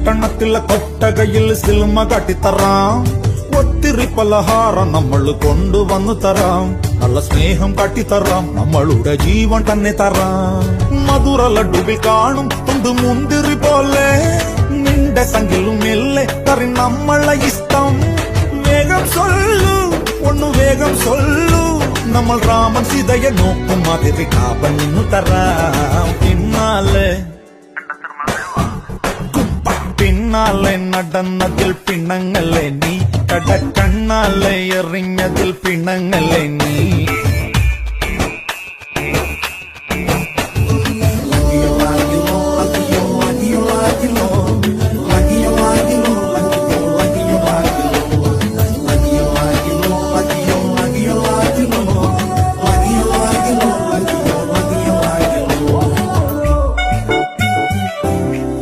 പട്ടണത്തിലെ കൊട്ടകയിൽ സിൽമ കാട്ടിത്തറാം. ഒത്തിരി പലഹാരം നമ്മൾ കൊണ്ടുവന്നു തരാം. നല്ല സ്നേഹം കാട്ടിത്തറാം. നമ്മളുടെ ജീവൻ തന്നെ തരാം. മധുര ലഡുവിൽ കാണും തുണ്ട് മുന്തിരി പോലെ നിന്റെ സംഖിലും മെല്ലെ തറി നമ്മളെ ഇഷ്ടം. വേഗം സൊല്ലു ഒന്നു വേഗം സൊല്ലു. നമ്മൾ രാമൻ സീതയെ നോക്കും മാതിരി കാപ്പൻ നിന്നു തരാം. പിന്നാലെ നടന്നതിൽ പിണങ്ങല്ലേ നീ. കടക്കണ്ണാലെ എറിഞ്ഞതിൽ പിണങ്ങല്ലേ നീ.